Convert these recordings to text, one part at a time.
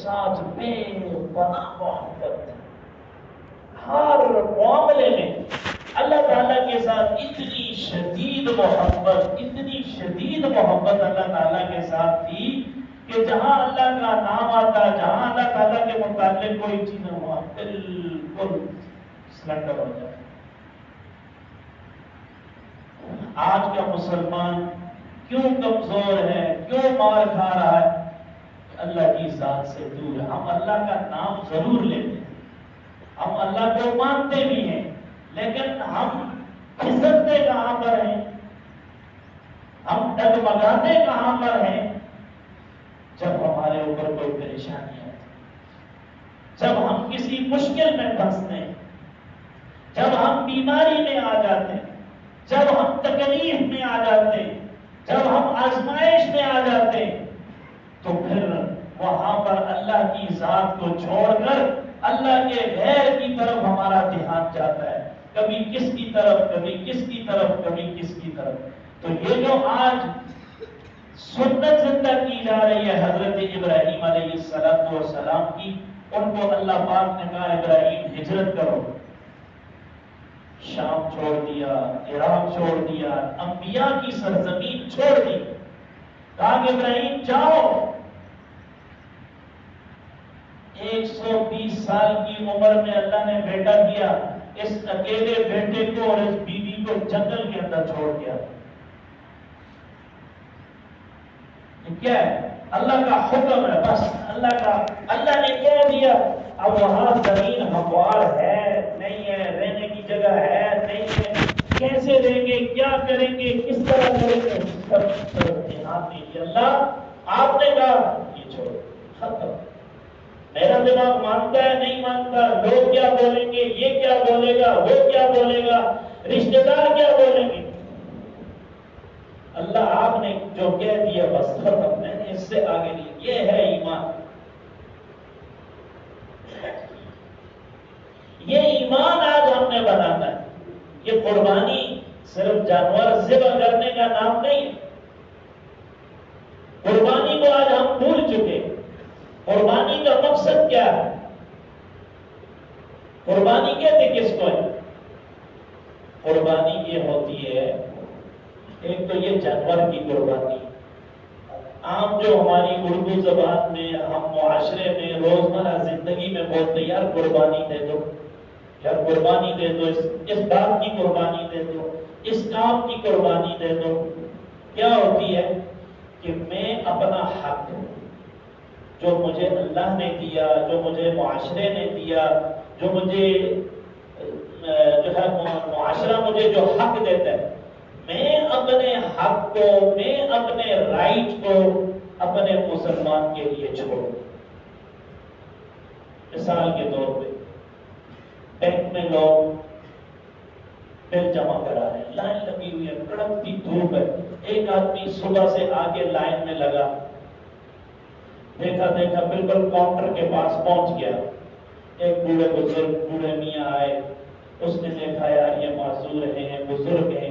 ساتھ بے پناہ محبت، ہر معاملے میں اللہ تعالیٰ کے ساتھ اتنی شدید محبت، اتنی شدید محبت اللہ تعالیٰ کے ساتھ تھی کہ جہاں اللہ کا نام آتا، جہاں اللہ تعالیٰ کے متعلق کوئی چیز ہوا بالکل سلنڈر ہو جائے۔ آج کا مسلمان کیوں کمزور ہے، کیوں مار کھا رہا ہے؟ اللہ کی ذات سے دور ہے۔ ہم اللہ کا نام ضرور لیتے ہیں، ہم اللہ کو مانتے بھی ہیں، لیکن ہم پھسلتے کہاں پر ہیں، ہم ڈگمگاتے کہاں پر ہیں؟ جب ہمارے اوپر کوئی پریشانی ہے، جب ہم کسی مشکل میں پھنستے ہیں، جب ہم بیماری میں آ جاتے ہیں، جب ہم تکلیف میں آ جاتے ہیں، جب ہم آزمائش میں آ جاتے ہیں، تو پھر وہاں پر اللہ کی ذات کو چھوڑ کر اللہ کے غیر کی طرف ہمارا دھیان جاتا ہے، کبھی کس کی طرف، کبھی کس کی طرف، کبھی کس کی طرف۔ تو یہ جو آج سنت زندہ کی جا رہی ہے حضرت ابراہیم علیہ السلام کی، ان کو اللہ پاک نے کہا ابراہیم ہجرت کرو، شام چھوڑ دیا، عراق چھوڑ دیا، انبیاء کی سرزمین چھوڑ دی، کہا کہ ابراہیم جاؤ۔ 120 سال کی عمر میں اللہ نے بیٹا دیا، اس اکیلے بیٹے کو اور اس بیوی کو جنگل کے اندر چھوڑ دیا۔ کیا ہے؟ اللہ کا حکم ہے، بس اللہ نے کہہ دیا۔ اب وہاں زمین ہموار ہے نہیں ہے، رہنے کی جگہ ہے نہیں ہے، کیسے رہیں گے، کیا کریں گے، کس طرح کریں گے، سب طرف دھیان دیجیے۔ اللہ آپ نے کہا یہ چھوڑ، ختم۔ میرا دماغ مانتا ہے نہیں مانتا، لوگ کیا بولیں گے، یہ کیا بولے گا، وہ کیا بولے گا، رشتہ دار کیا بولیں گے؟ اللہ آپ نے جو کہہ دیا بس ختم، میں نے اس سے آگے نہیں۔ یہ ہے ایمان، یہ ایمان آج ہم نے بنانا ہے۔ یہ قربانی صرف جانور ذبح کرنے کا نام نہیں، قربانی کو آج ہم بھول چکے۔ قربانی کا مقصد کیا ہے؟ قربانی کہتے کس کو ہے؟ قربانی یہ ہوتی ہے، ایک تو یہ جانور کی قربانی، عام جو ہماری اردو زبان میں ہم معاشرے میں روزمرہ زندگی میں بولتے یار قربانی دے دو، یار قربانی دے دو، اس بات کی قربانی دے دو، اس کام کی قربانی دے دو۔ کیا ہوتی ہے کہ میں اپنا حق جو مجھے اللہ نے دیا، جو مجھے معاشرے نے دیا، جو مجھے جو ہے معاشرہ مجھے جو حق دیتا ہے، میں اپنے حق کو، میں اپنے رائٹ کو اپنے مسلمان کے لیے چھوڑوں۔ مثال کے طور پہ بینک میں لوگ بل جمع کرا رہے ہیں، لائن لگی ہوئی ہے، کڑکتی دھوپ ہے، ایک آدمی صبح سے آگے لائن میں لگا، دیکھا بالکل کاؤنٹر کے پاس پہنچ گیا، ایک بوڑھے بزرگ بوڑھے میاں آئے، اس نے دیکھا یار یہ معذور ہیں، بزرگ ہیں،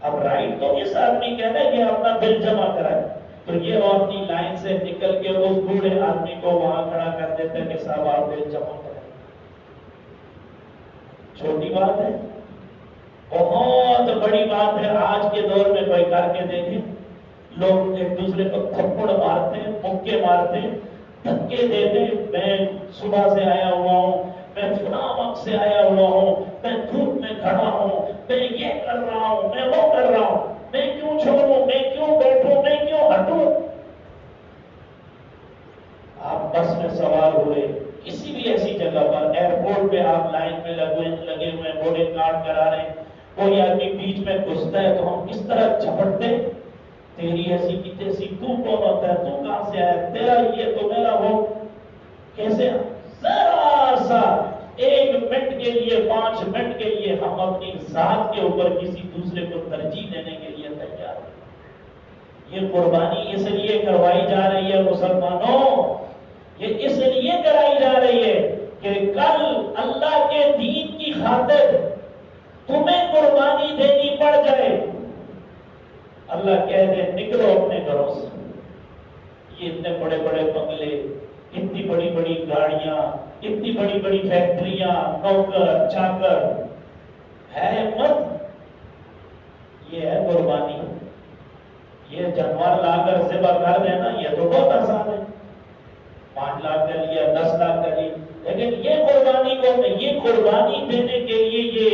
اب رائٹ تو اس آدمی کہتا ہے کہ اپنا بل جمع کرائے، تو یہ اپنی لائن سے نکل کے اس بوڑھے آدمی کو وہاں کھڑا کر دیتا ہے کہ صاحب آپ بل جمع کرائیں۔ چھوٹی بات ہے؟ بہت بڑی بات ہے۔ آج کے دور میں کوئی کر کے دیکھیں، لوگ ایک دوسرے کو تھپڑ مارتے ہیں، مکے مارتے ہیں، دھکے دیتے ہیں، میں صبح سے آیا ہوا ہوں، میں فلاں وقت سے آیا ہوا ہوں، میں دھوپ میں کھڑا ہوں، میں یہ کر رہا ہوں، میں وہ کر رہا ہوں، میں کیوں چھوڑوں، میں کیوں بیٹھوں، میں کیوں ہٹوں؟ آپ بس میں سوار ہوئے، کسی بھی ایسی جگہ پر، ایئرپورٹ پہ آپ لائن میں لگے ہوئے بورڈنگ کارڈ کرا رہے ہیں، کوئی آدمی بیچ میں گھستا ہے تو ہم کس طرح جھپٹتے، تیری ایسی کی تیسی، تو کون ہوتا ہے، تو کہاں سے آیا، تیرا یہ تو میرا وہ، کیسے ذرا سا 1 منٹ کے لیے، 5 منٹ کے لیے ہم اپنی ذات کے اوپر کسی دوسرے کو ترجیح دینے کے لیے تیار ہیں۔ یہ قربانی اس لیے کروائی جا رہی ہے مسلمانوں، یہ اس لیے کرائی جا رہی ہے کہ کل اللہ کے دین کی خاطر تمہیں قربانی دینی پڑ جائے، اللہ کہہ دے نکلو اپنے گھروں سے۔ یہ اتنے بڑے بڑے بنگلے، اتنی بڑی بڑی گاڑیاں، اتنی بڑی بڑی فیکٹریاں، نوکر چاکر، ہے ہمت؟ یہ ہے قربانی۔ یہ جانور لا کر ذبح کر دینا یہ تو بہت آسان ہے، 5 لاکھ کا لیا، 10 لاکھ کا لیا، لیکن یہ قربانی کو، یہ قربانی دینے کے لیے یہ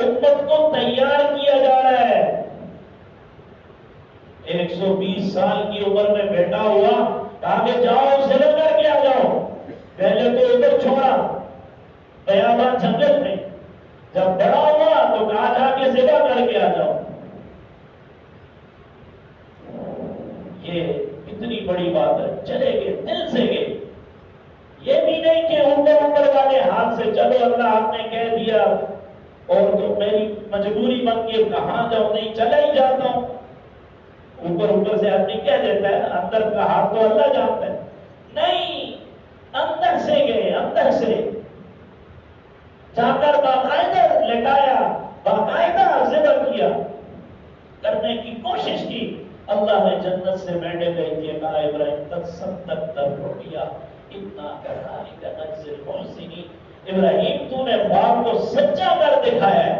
امت کو تیار کیا جا رہا ہے۔ 120 سال کی عمر میں بیٹا ہوا، کہا کہ جاؤ ذبح کر کے آ جاؤ، پہلے تو ادھر چھوڑا بیابان جنگل میں، جب بڑا ہوا تو کہا جا کے ذبح کر کے آ جاؤ۔ یہ اتنی بڑی بات ہے، چلے گئے، دل سے گئے، یہ بھی نہیں کہ اوپر والے ہاتھ سے چلو اللہ آپ نے کہہ دیا اور تو میری مجبوری بن کے کہاں جاؤں، نہیں چلا ہی جاتا ہوں۔ اوپر سے آدمی کہہ دیتا ہے، اندر کا ہاتھ تو اللہ جانتا ہے، نہیں، اندر سے گئے، اندر سے جا کر باقاعدہ لٹایا، باقاعدہ ذبح کیا، کرنے کی کوشش کی۔ اللہ نے جنت سے مینڈے گئی تھی، کہا ابراہیم تصدق رؤیا اتنا کراری کا نجزل محسنین، ابراہیم تو نے خواب کو سچا کر دکھایا ہے۔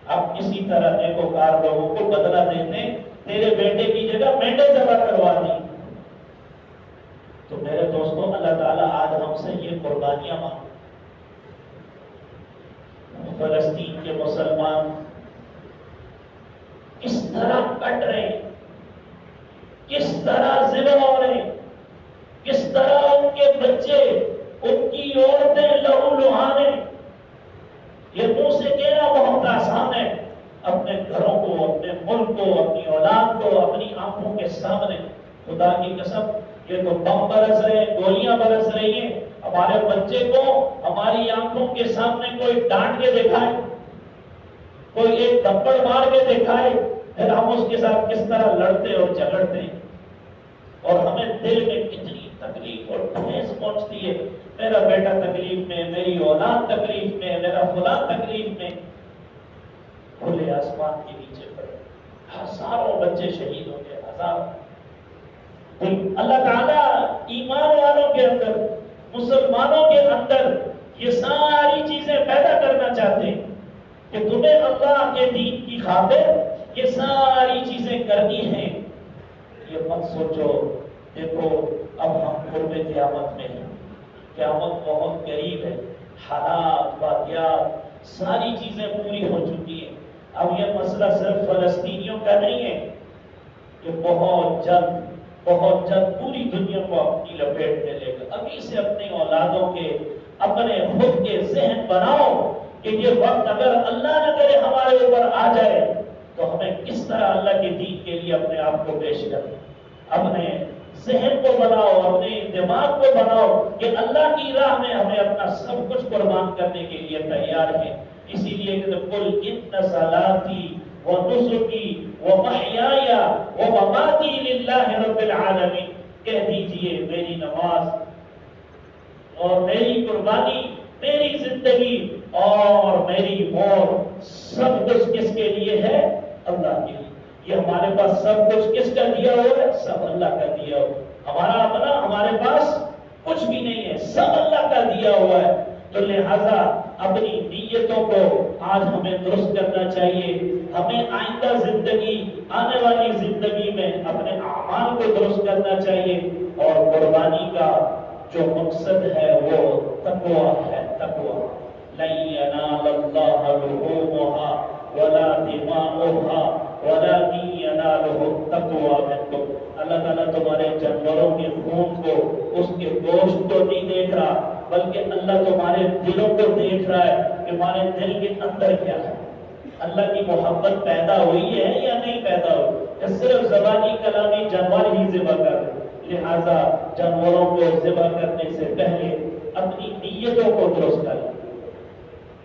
اب اسی طرح نیکوکار لوگوں کو بدلہ دیتے، تیرے بیٹے کی جگہ مینڈے ذبح کروا دی۔ تو میرے دوستوں، اللہ تعالیٰ آج ہم سے یہ قربانیاں مانگ، فلسطین کے مسلمان کس طرح کٹ رہے ہیں، کس طرح ذبح ہو رہے ہیں، کس طرح ان کے بچے، ان کی عورتیں لہو لہانے۔ یہ منہ سے کہنا بہت آسان ہے، اپنے گھروں کو، اپنے ملک کو، اپنی اولاد کو اپنی آنکھوں کے سامنے، خدا کی قسم یہ تو بم برس رہے ہیں، گولیاں برس رہی ہیں، ہمارے بچے کو ہماری آنکھوں کے سامنے کوئی ڈانٹ کے دکھائے، کوئی ایک تھپڑ مار کے دکھائے، پھر ہم اس کے ساتھ کس طرح لڑتے اور جھگڑتے ہیں، اور ہمیں دل میں کتنی تکلیف اور ٹھیس پہنچتی ہے، میرا بیٹا تکلیف میں، میری اولاد تکلیف میں، میرا فلاں تکلیف میں۔ کھلے آسمان کے نیچے پڑے ہزاروں بچے شہید ہو گئے، ہزاروں۔ اللہ تعالیٰ ایمان والوں کے اندر، مسلمانوں کے اندر یہ ساری چیزیں پیدا کرنا چاہتے ہیں کہ تمہیں اللہ کے دین کی خاطر یہ ساری چیزیں کرنی ہیں۔ یہ مت سوچو، دیکھو اب ہم قرب قیامت میں ہیں، قیامت بہت قریب ہے، حالات واقعات ساری چیزیں پوری ہو چکی ہیں۔ اب یہ مسئلہ صرف فلسطینیوں کا نہیں ہے، کہ بہت جلد پوری دنیا کو اپنی لپیٹ میں لے گا۔ ابھی سے اپنی اولادوں کے، اپنے خود کے ذہن بناؤ کہ یہ وقت اگر اللہ نہ کرے ہمارے اوپر آ جائے تو ہمیں کس طرح اللہ کے دین کے لیے اپنے آپ کو پیش کریں۔ اپنے ذہن کو بناؤ، اپنے دماغ کو بناؤ کہ اللہ کی راہ میں ہمیں اپنا سب کچھ قربان کرنے کے لیے تیار ہے۔ اسی لیے کہ قل ان صلاتی ونسکی ومحیای ومماتی للہ رب العالمین، کہہ دیجئے میری نماز اور میری قربانی، میری زندگی اور میری موت سب کچھ کس کے لیے ہے؟ اللہ کے لیے۔ یہ ہمارے پاس سب کچھ کس کا دیا ہوا ہے؟ سب اللہ کا دیا ہوا۔ ہمارا اپنا ہمارے پاس کچھ بھی نہیں ہے، سب اللہ کا دیا ہوا ہے۔ تو لہذا اپنی نیتوں کو آج ہمیں درست کرنا چاہیے، ہمیں آئندہ زندگی، آنے والی زندگی میں اپنے اعمال کو درست کرنا چاہیے، اور قربانی کا جو مقصد ہے وہ تقویٰ ہے، تقویٰ۔ لن ینال اللہ لحومها ولا دماؤها ولكن ينالہ التقویٰ منکم۔ اللہ تعالیٰ تمہارے جانوروں کے خون کو، اس کے گوشت کو نہیں دیکھ رہا، بلکہ اللہ تمہارے دلوں کو دیکھ رہا ہے کہ تمہارے دل کے اندر کیا ہے۔ اللہ کی محبت پیدا ہوئی ہے یا نہیں پیدا ہوئی؟ یا صرف زبانی کلامی جانور ہی ذبح کر رہے؟ لہذا جانوروں کو ذبح کرنے سے پہلے اپنی نیتوں کو درست کر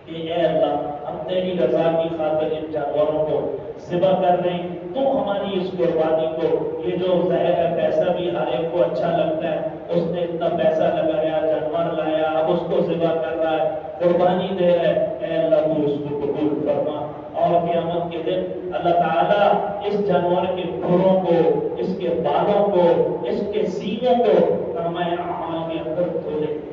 کہ اے اللہ، ہم تیری رضا کی خاطر ان جانوروں کو ذبح کر رہے ہیں، تو ہماری اس قربانی کو، یہ جو ظاہر ہے پیسہ بھی ہر ایک کو اچھا لگتا ہے، اس نے اتنا پیسہ لگایا، جانور لایا، اب اس کو ذبح کر رہا ہے، قربانی دے رہا ہے، اے اللہ تو اس کو قبول فرما، اور قیامت کے دن اللہ تعالیٰ اس جانور کے کھروں کو، اس کے بالوں کو، اس کے سینگوں کو نامہ اعمال کے اندر تولیں گے۔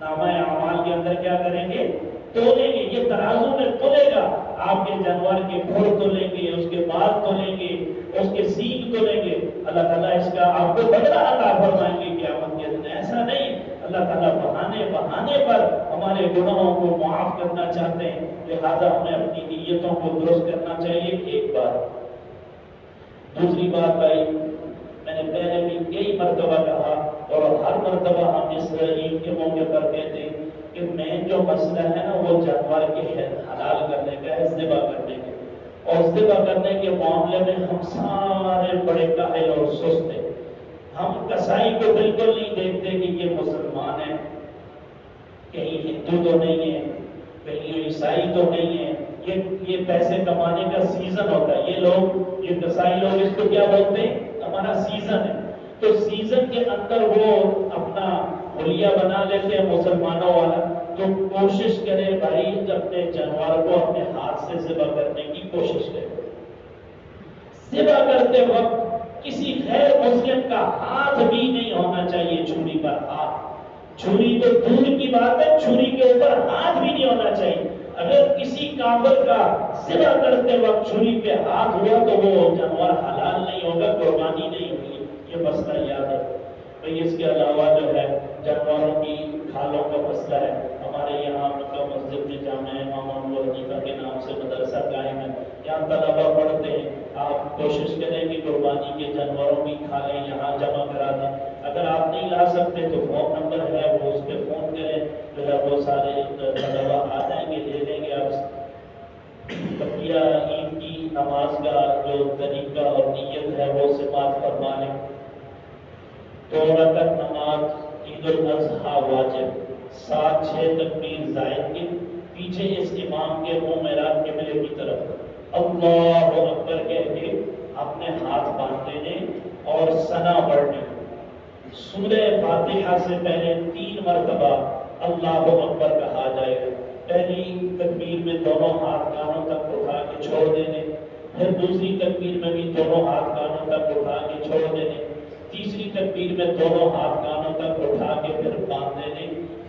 نامہ اعمال کے اندر کیا کریں گے؟ تولیں گے۔ یہ ترازو میں تولے گا، آپ کے جانور کے کھر تولیں گے، اس کے بال تولیں گے، اس کے سینگ تولیں گے۔ اللہ تعالیٰ اس کا آپ کو بدلہ عطا فرمائیں گے قیامت کے دن۔ ایسا نہیں، اللہ تعالیٰ بہانے پر ہمارے گناہوں کو معاف کرنا چاہتے ہیں، لہذا ہمیں اپنی نیتوں کو درست کرنا چاہیے۔ ایک بات۔ دوسری بات بھائی، میں نے پہلے بھی کئی مرتبہ کہا اور ہر مرتبہ ہم اس عید کے موقع پر کہتے ہیں کہ مین جو مسئلہ ہے نا وہ جانور کے حلال کرنے کا ہے، ذبح کرنے کا۔ اور ذبح کرنے کے معاملے میں ہم سارے بڑے کاہل اور سست ہیں۔ ہم کسائی کو بالکل نہیں دیکھتے کہ یہ مسلمان ہے، کہیں ہندو تو نہیں ہے، کہیں عیسائی تو نہیں ہے، یہ پیسے کمانے کا سیزن ہوتا ہے۔ یہ کسائی لوگ اس کو کیا بولتے ہیں؟ ہمارا سیزن ہے۔ تو سیزن کے اندر وہ اپنا حلیہ بنا لیتے ہیں مسلمانوں والا۔ تو کوشش کرے بھائی اپنے جانور کو اپنے ہاتھ سے ذبح کرنے کی کوشش کرے۔ ذبح کرتے وقت کسی غیر مسلم کا ہاتھ بھی نہیں ہونا چاہیے چھری پر۔ ہاتھ، چھری تو دور کی بات ہے، چھری کے اوپر ہاتھ بھی نہیں ہونا چاہیے۔ اگر کسی کافر کا ذبح کرتے وقت چھری پہ ہاتھ ہوا تو وہ جانور حلال نہیں ہوگا، قربانی نہیں ہوگی۔ یہ مسئلہ یاد ہے بھئی۔ اس کے علاوہ جو ہے جانوروں کی کھالوں کا مسئلہ ہے۔ ہمارے یہاں مکہ مسجد میں جامع امام ابو حنیفہ کے نام سے مدرسہ قائم ہے، یہاں طلبہ پڑھتے ہیں۔ آپ کوشش کریں کہ قربانی کے جانوروں کی کھالیں یہاں جمع کرا دیں۔ اگر آپ نہیں لا سکتے تو فون نمبر ہے وہ اس پہ فون کریں، جو ہے وہ سارے طلبہ آ جائیں گے، لے لیں گے آپ سے۔ بقیہ عید کی نماز کا جو طریقہ اور نیت ہے وہ سماعت فرما لیں۔ 2 رکعت نماز عید الاضحیٰ واجب، 7-6 تکبیر زائد کی، پیچھے اس امام کے منہ میراب قبلے کی طرف اللہ اکبر کہہ کے اپنے ہاتھ باندھ لینے اور ثنا پڑھنے۔ سورہ فاتحہ سے پہلے 3 مرتبہ اللہ اکبر کہا جائے گا۔ پہلی تکبیر میں دونوں ہاتھ کانوں تک اٹھا کے چھوڑ دینے، پھر دوسری تکبیر میں بھی دونوں ہاتھ کانوں تک اٹھا کے چھوڑ دینے، تیسری تکبیر میں دونوں ہاتھ کانوں تک اٹھا کے پھر باندھ دینے۔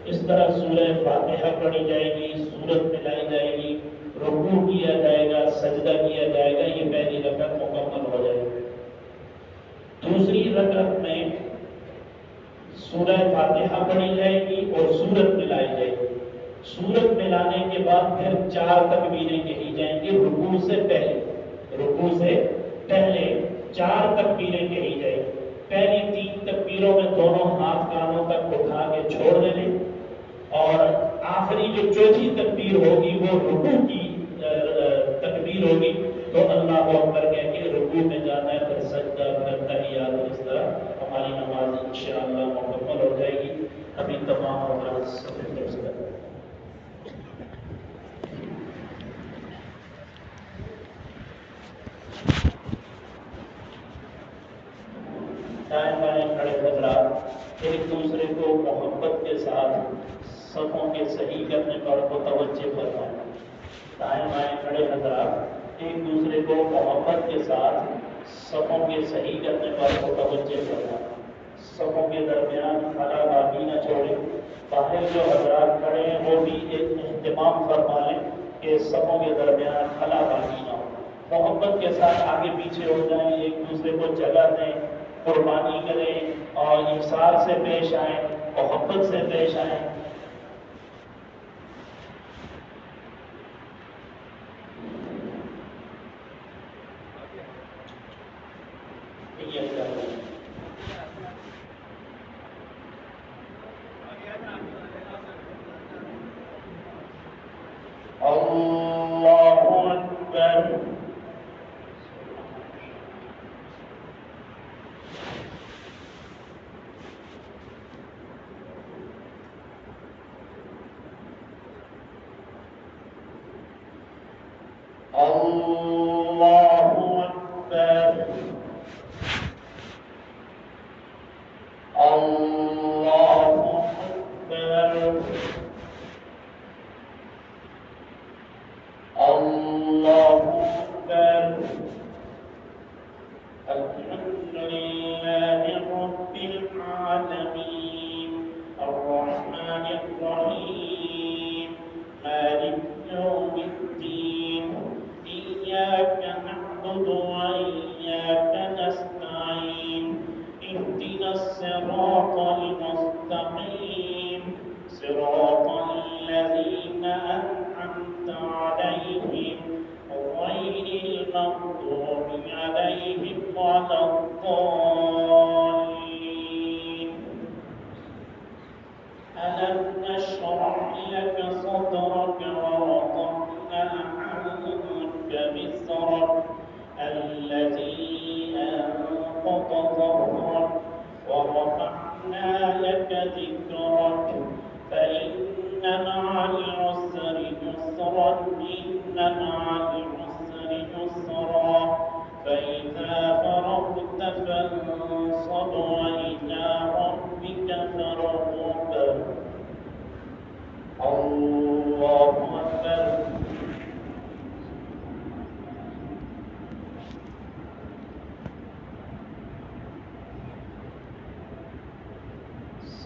اس طرح سورہ فاتحہ پڑھی جائے گی، سورت ملائی جائے گی، رکوع کیا جائے گا، سجدہ کیا جائے گا۔ یہ پہلی رکعت مکمل ہو جائے گی۔ دوسری رکعت میں سورہ فاتحہ پڑھی جائے گی اور سورت ملائی جائے گی۔ سورت ملانے کے بعد پھر 4 تکبیریں کہی جائیں گی رکوع سے پہلے۔ رکوع سے پہلے 4 تکبیریں کہی جائیں گی۔ پہلی 3 تکبیروں میں دونوں ہاتھ کانوں تک اٹھا کے چھوڑ دینے، اور آخری جو چوتھی تکبیر ہوگی وہ رکوع کی تکبیر ہوگی۔ تو اللہ اکبر کہہ کے رکوع میں جانا ہے، پھر سجدہ، پھر تحیات۔ اس طرح ہماری نماز انشاءاللہ مکمل ہو جائے گی۔ ابھی تمام حضرات صفحے درست کریں۔ دائیں بائیں کھڑے حضرات ایک دوسرے کو محبت کے ساتھ صفوں کے صحیح کرنے پر متوجہ فرمائیں۔ دائیں بائیں کھڑے حضرات ایک دوسرے کو محبت کے ساتھ صفوں کے صحیح کرنے پر متوجہ فرمائیں۔ صفوں کے درمیان خلا باقی نہ چھوڑیں۔ باہر جو حضرات کھڑے ہیں وہ بھی ایک اہتمام فرما لیں کہ صفوں کے درمیان خلا باقی نہ ہو۔ محبت کے ساتھ آگے پیچھے ہو جائیں، ایک دوسرے کو جگہ دیں، قربانی کریں اور انصاف سے پیش آئیں، محبت سے پیش آئیں۔ اللہ اکبر۔ اللہ اکبر۔ اللہ اکبر۔ اللہ الصراط المستقيم صراط الذين أنعمت عليهم غير المغضوب عليهم ولا الضالين. ألم نشرح لك صدرك ووضعنا عنك وزرك الذي أنقض ظهرك ورفعنا لك ذكرك فإن مع العسر يسرا إن مع العسر يسرا فإذا فرغت فانصب وإلى ربك فارغب. الله أكبر.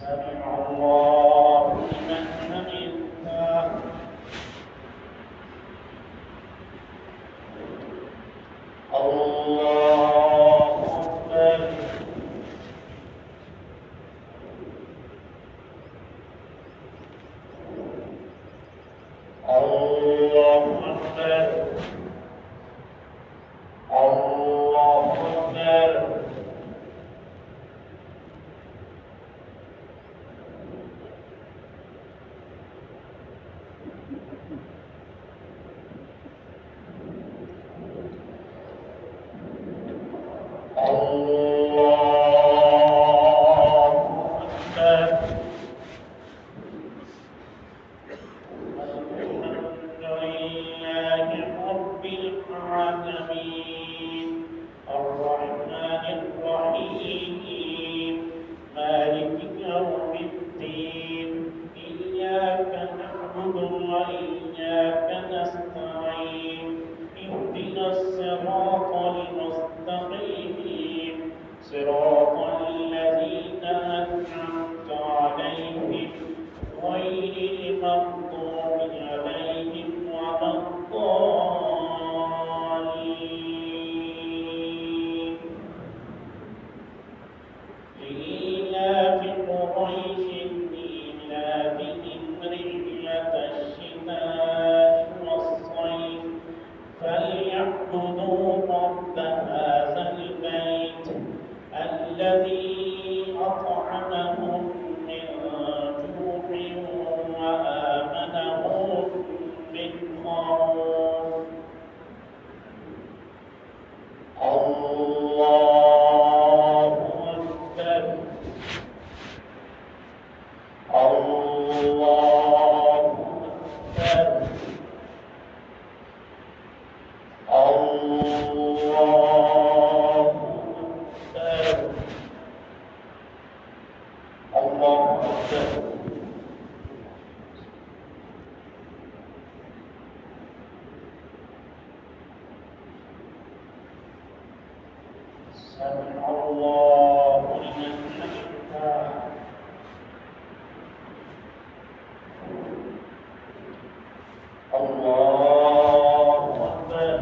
سمع الله لمن حمده. الله أكبر. الله أكبر. الله أكبر. سمع الله لمن حمده. الله أكبر.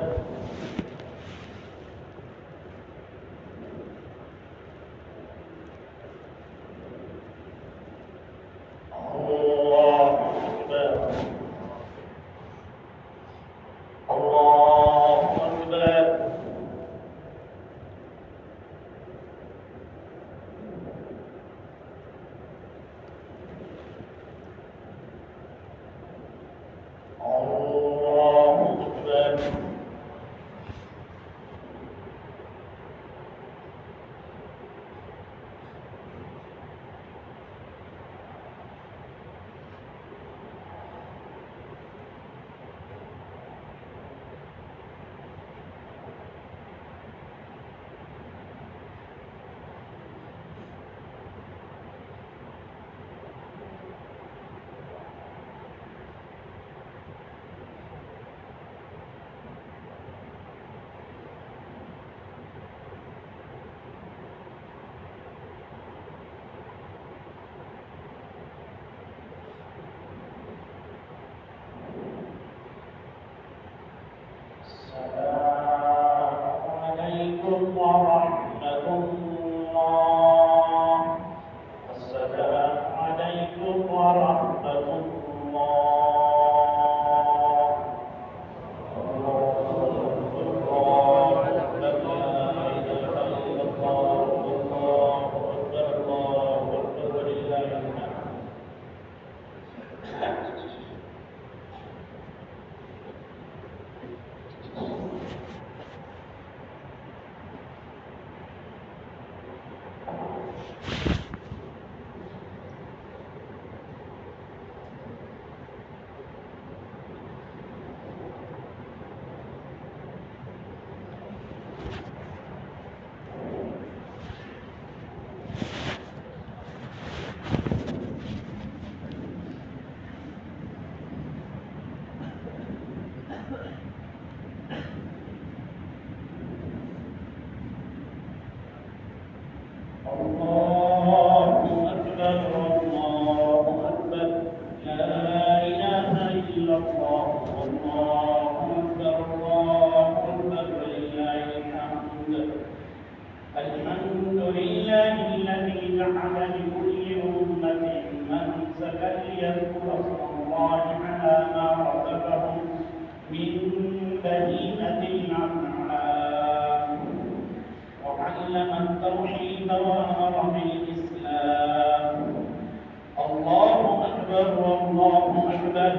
الله أكبر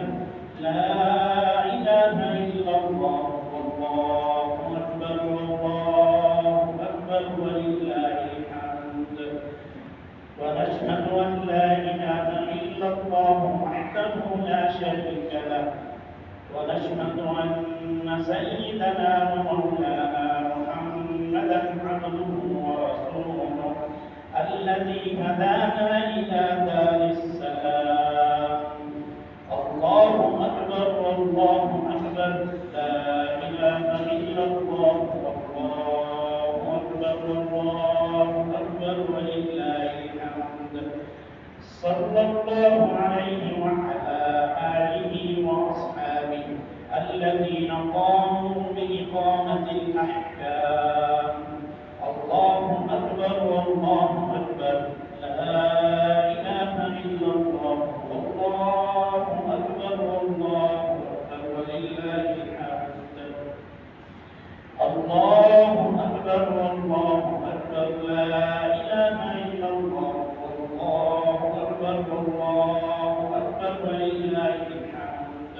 لا إله إلا الله والله أكبر والله أكبر ولله الحمد ونشهد أن لا إله إلا الله وحده لا شريك له ونشهد أن سيدنا ومولانا محمدا عبده ورسوله الذي هدانا إلى دار السلام الله أكبر والله أكبر لا إله إلا الله والله أكبر والله أكبر ولله الحمد صلى الله عليه وعلى آله وأصحابه الذين قاموا بإقامة الأحكام الله أكبر والله أكبر لا إله إلا الله والله أكبر والله أكبر ولله الحمد الله أكبر والله أكبر لا إله إلا الله والله أكبر والله أكبر ولله الحمد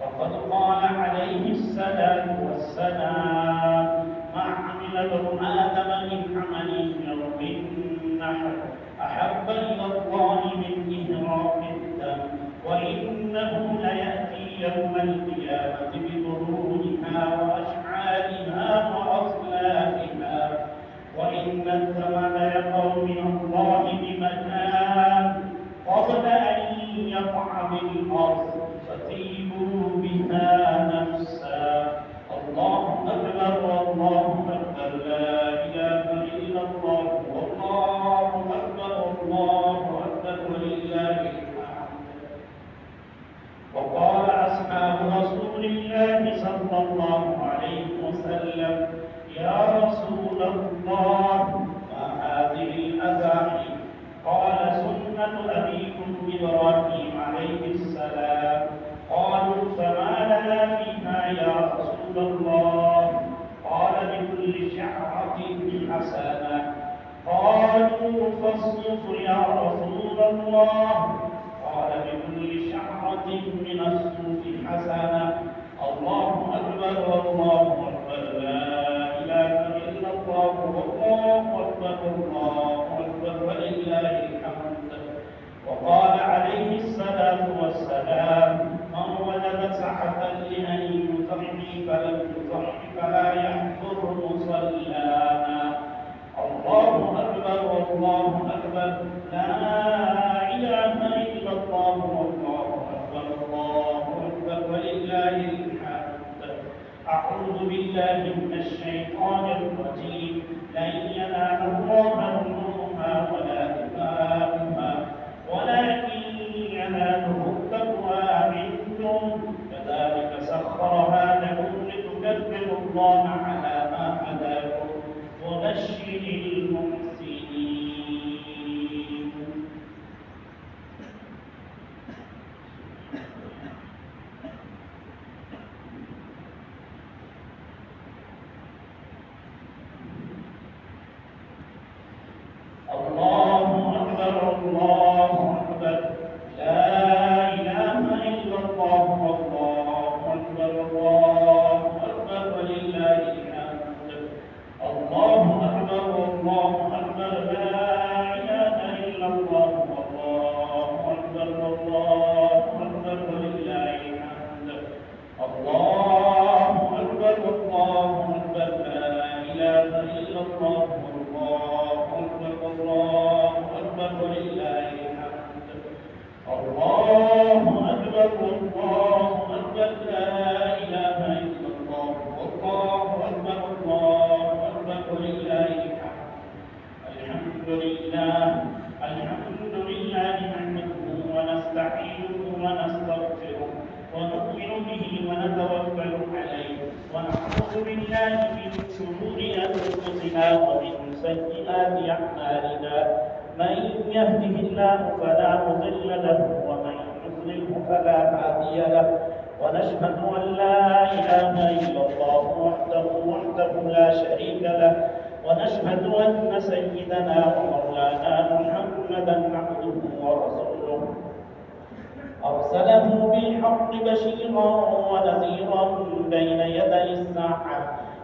وقد قال عليه الصلاة والسلام ما عمل ابن آدم من عمل يوم النحر أحب إلى الله من إهراق الدم وإنه ليأتي يوم القيامة بظهورها وأشعارها وأصلافها وإن الدم ليقع من الله بمكان قبل أن يقع بالأرض فطيبوا بها نفسا الله أكبر والله أكبر لا إله إلا الله والله أكبر والله أكبر ولله الحمد وقال أصحاب رسول الله صلى الله عليه وسلم يا رسول الله ما هذه الأذاعي قال سنة أبيكم إبراهيم عليه السلام قالوا فما لنا فيها يا رسول الله قال بكل شعرة حسنة قالوا فاصنف يا رسول الله قال بكل شعرة من الصوف حسنة الله أكبر والله أكبر لا إله إلا الله والله أكبر الله أكبر ولله الحمد وقال عليه الصلاة والسلام من وجد سعة لأن يضحي فلم يضحي فلا يحضر مصلانا الله أكبر والله أكبر لا إله إلا الله والله أكبر الله أكبر ولله الحمد أعوذ بالله من الشيطان الرجيم لن ينال الله لحومها ولا دماؤها ولكن يناله التقوى منكم كذلك سخرها لكم لتكبروا الله على ما هداكم وبشر المحسنين الله أكبر الله أكبر لا إله إلا الله والله أكبر الله أكبر ولله الحمد الله أكبر والله أكبر لا إله إلا الله والله أكبر والله أكبر ولله الحمد الله أكبر والله أكبر لا إله إلا الله والله أكبر والله أكبر ولله الحمد الله أكبر والله أكبر لا إله إلا الله والله أكبر الله أكبر ولله الحمد الحمد لله نحمده ونستعينه ونستغفره ونؤمن به ونتوكل عليه ونعوذ بالله من شرور أنفسنا ومن سيئات أعمالنا من يهده الله فلا مضل له ومن يضلله فلا هادي له ونشهد أن لا إله إلا الله وحده لا شريك له ونشهد أن سيدنا ومولانا محمدا عبده ورسوله أرسله بالحق بشيرا ونذيرا بين يدي الساعة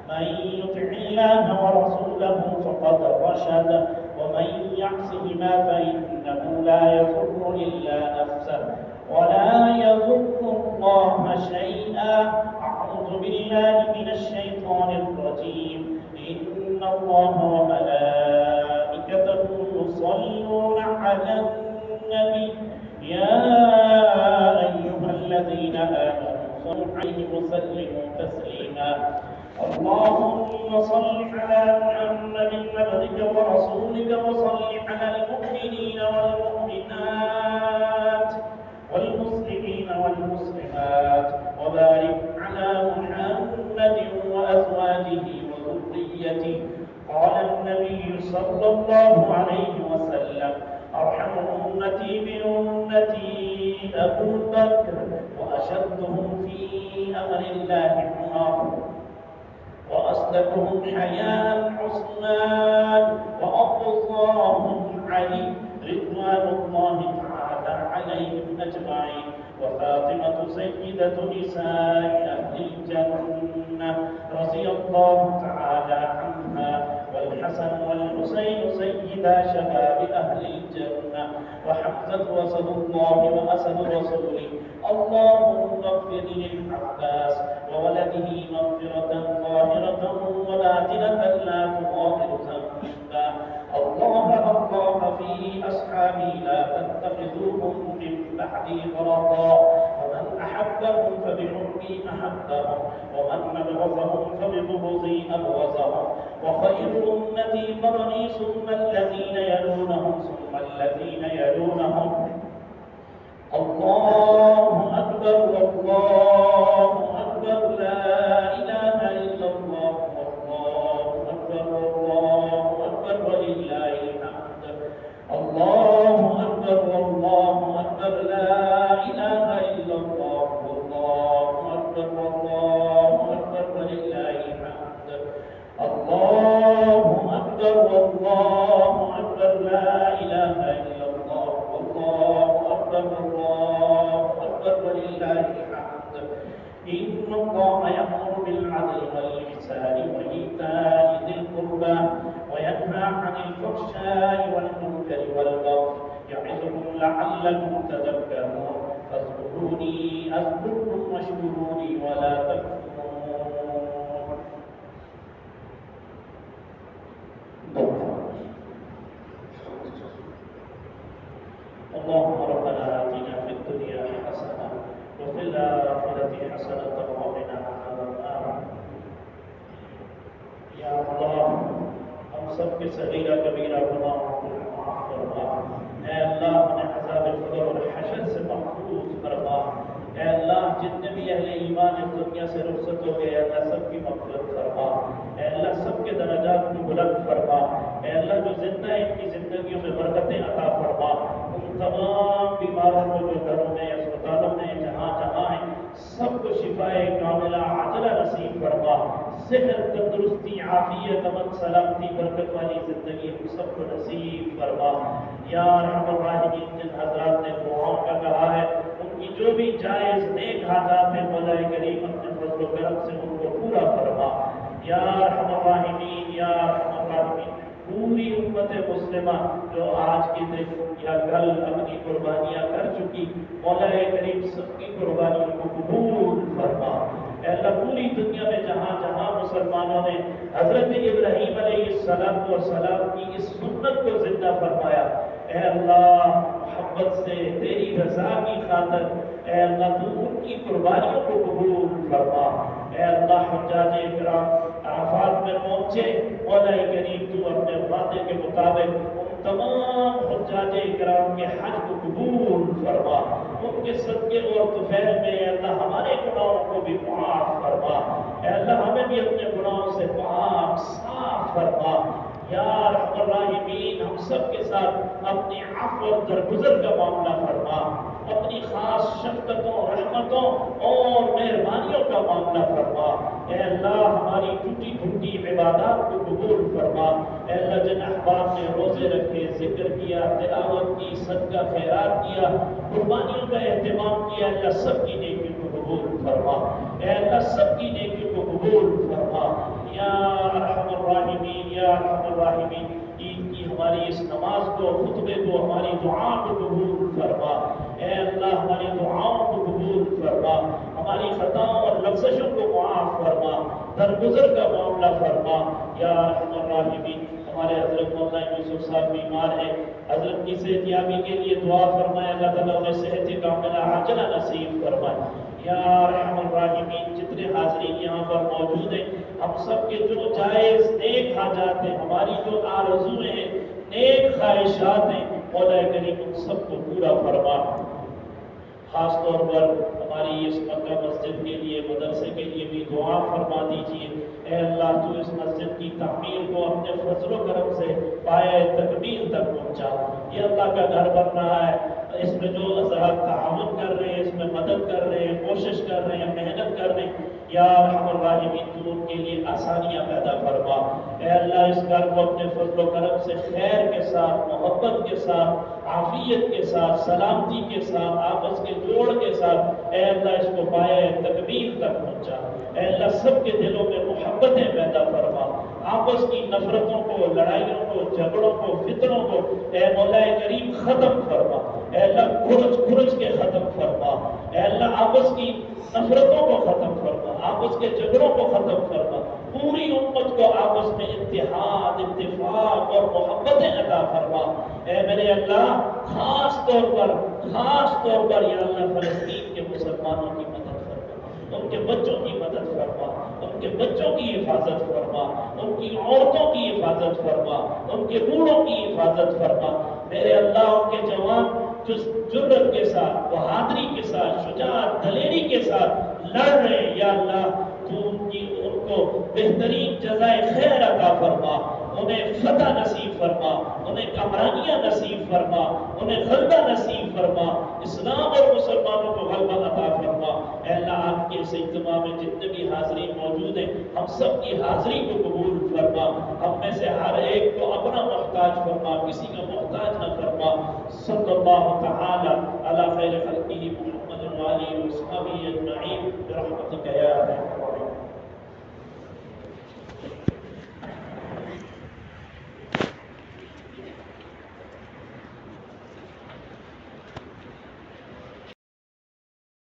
من يطع الله ورسوله فقد رشد ومن يعصهما فإنه لا يضر إلا نفسه ولا يضر الله شيئا. أعوذ بالله من الشيطان الرجيم. إن الله وملائكته يصلون على النبي يا أيها الذين آمنوا صلوا عليه وسلموا تسليما. اللهم صل على محمد عبدك ورسولك وصل على المؤمنين والمؤمنات والمسلمين والمسلمات وبارك على محمد وأزواجه وذريته. قال النبي صلى الله عليه وسلم أرحم أمتي بأمتي أبو بكر وأشدهم في أمر الله عمر وأصدقهم حياء عثمان وأقصاهم علي رضوان الله تعالى عليهم أجمعين. وفاطمة سيدة نساء أهل الجنة رضي الله تعالى عنها. والحسن والحسين سيدا شباب أهل الجنة. وحمزة وسد الله وأسد رسوله. اللهم اغفر للعباس وولده مغفرة ظاهرة وباطنة لا تغادر ذنبا. الله في أصحابي لا تتخذوهم من بعدي غرضا. ومن أحبهم فبحبي أحبهم ومن أبغضهم فببغضي أبغضهم. وخير أمتي قرني ثم الذين يلونهم ثم الذين يلونهم. الله أكبر الله أكبر لا إله إلا الله والله أكبر والله أكبر ولله الحمد. الله أكبر والله أكبر لا إله إلا الله والله أكبر والله أكبر ولله الحمد. الله أكبر والله أكبر لا إله إلا الله والله أكبر والله أكبر ولله الحمد. إن الله يأمر بالعدل والإحسان وإيتاء ذي القربى وينهى عن الفحشاء والمنكر والبغي يعظكم لعلكم تذكرون. فاذكروني أذكركم واشكروني ولا تكفرون. اللهم ربنا آتنا في الدنيا حسنة وفي الآخرة حسنة وقنا عذاب النار. یا اللہ ہم سب کے صغیرہ کبیرہ گناہوں کو معاف فرما. اے اللہ ہمیں عذاب قبر اور حشر سے محفوظ فرما. اے اللہ جتنے بھی اہل ایمان اس دنیا سے رخصت ہو گئے اللہ سب کی مغفرت فرما. اے اللہ سب کے درجات کو بلند فرما. اے اللہ جو زندہ ہے ان کی زندگیوں میں برکتیں عطا فرما. ان تمام بیماروں کو جو گھروں میں اسپتالوں میں جہاں جہاں ہیں سب کو شفائے کاملہ عاجلہ نصیب فرما. صحت تندرستی عافیت امن سلامتی برکت والی زندگی ہم سب کو نصیب فرما. یا ارحم الراحمین جن حضرات نے دعاؤں کا کہا ہے ان کی جو بھی جائز نیک حاجات ہیں مولا کریم اپنے فضل و کرم سے ان کو پورا فرما. یا ارحم الراحمین یا ارحم الراحمین پوری امت مسلمہ جو آج کے دن یا کل اپنی قربانیاں کر چکی مولا کریم سب کی قربانیوں کو قبول فرما. اے اللہ پوری دنیا میں جہاں جہاں مسلمانوں نے حضرت ابراہیم علیہ السلام کی اس سنت کو زندہ فرمایا اے اللہ محبت سے تیری رضا کی خاطر اے اللہ تو ان کی قربانیوں کو قبول فرما. اے اللہ حجاج اکرام عرفات میں پہنچے مولا کریم تو اپنے وعدے کے مطابق ان تمام حجاج اکرام کے حج کو قبول فرما. ان کے صدقے اور طفیل میں اے اللہ ہمارے گناہوں کو بھی معاف فرما. اے اللہ ہمیں بھی اپنے گناہوں سے پاک صاف فرما. یا ارحم الراحمین ہم ہم سب کے ساتھ اپنی عفو اور درگزر کا معاملہ فرما، اپنی خاص شفقتوں، رحمتوں اور مہربانیوں کا معاملہ فرما۔ اے اللہ ہماری ٹوٹی پھوٹی عبادات کو قبول فرما۔ اے اللہ جن احباب نے روزے رکھے، ذکر کیا، تلاوت کی، صدقہ خیرات کیا، قربانیوں کا اہتمام کیا، اللہ سب کی نیکی کو قبول فرما۔ اے اللہ سب کی نیکی کو قبول فرما یا ارحم الراحمین، یا ارحم الراحمین۔ عید کی ہماری اس نماز کو، خطبے کو، ہماری دعا کو قبول فرما۔ اے اللہ ہماری دعاؤں کو قبول فرما، ہماری خطاؤں اور لفظشوں کو معاف فرما، درگزر کا معاملہ فرما یا ارحم الراحمین۔ ہمارے حضرت مولانا یوسف صاحب بیمار ہیں، حضرت کی صحت یابی کے لیے دعا فرمائے، اللہ تعالیٰ انہیں صحت کاملہ عاجلہ نصیب فرمائے یا ارحم الراحمین۔ جتنے حاضرین یہاں پر موجود ہیں، ہم سب کے جو جائز نیک حاجات ہیں، ہماری جو آرزویں ہیں، نیک خواہشات ہیں، مولا کریم ان سب کو پورا فرما۔ خاص طور پر ہماری اس مکہ مسجد کے لیے، مدرسے کے لیے بھی دعا فرما دیجیے۔ اے اللہ تو اس مسجد کی تعمیر کو اپنے فضل و کرم سے پائے تکمیل تک پہنچا۔ یہ اللہ کا گھر بن رہا ہے، اس میں جو حضرات تعاون کر رہے ہیں، اس میں مدد کر رہے ہیں، کوشش کر رہے ہیں، محنت کر رہے ہیں، یا ارحم الراحمین تو ان کے لیے آسانیاں پیدا فرما۔ اے اللہ اس گھر کو اپنے فضل و کرم سے خیر کے ساتھ، محبت کے ساتھ، عافیت کے ساتھ، سلامتی کے ساتھ، آپس کے جوڑ کے ساتھ، اے اللہ اس کو پائے تکمیل تک پہنچا۔ اے اللہ سب کے دلوں میں محبتیں پیدا فرما، آپس کی نفرتوں کو، لڑائیوں کو، جھگڑوں کو، فتنوں کو اے مولا کریم ختم فرما۔ اے اللہ کھرچ کے ختم فرما۔ اے اللہ آپس کی نفرتوں کو ختم فرما، آپس کے جھگڑوں کو ختم فرما، پوری امت کو آپس میں اتحاد، اتفاق اور محبتیں عطا فرما۔ اے میرے اللہ خاص طور پر یا اللہ فلسطین کے مسلمانوں کی مدد فرما، ان کے بچوں کی مدد فرما، ان کے بچوں کی حفاظت فرما، ان کی عورتوں کی حفاظت فرما، ان کے بوڑھوں کی حفاظت فرما۔ میرے اللہ ان کے جوان جرت کے ساتھ، بہادری کے ساتھ، شجاعت، دلیری کے ساتھ لڑ رہے ہیں، یا اللہ تو ان کو بہترین جزائے خیر عطا فرما، انہیں فتح نصیب فرما، انہیں کامرانیاں نصیب فرما، انہیں غلبہ نصیب فرما، اسلام اور مسلمانوں کو غلبہ عطا فرما۔ اے اللہ آپ کے اس اجتماع میں جتنے بھی حاضرین موجود ہیں، ہم سب کی حاضری کو قبول فرما، ہم میں سے ہر ایک کو اپنا محتاج فرما، کسی کا محتاج نہ فرما۔ صلی اللہ تعالی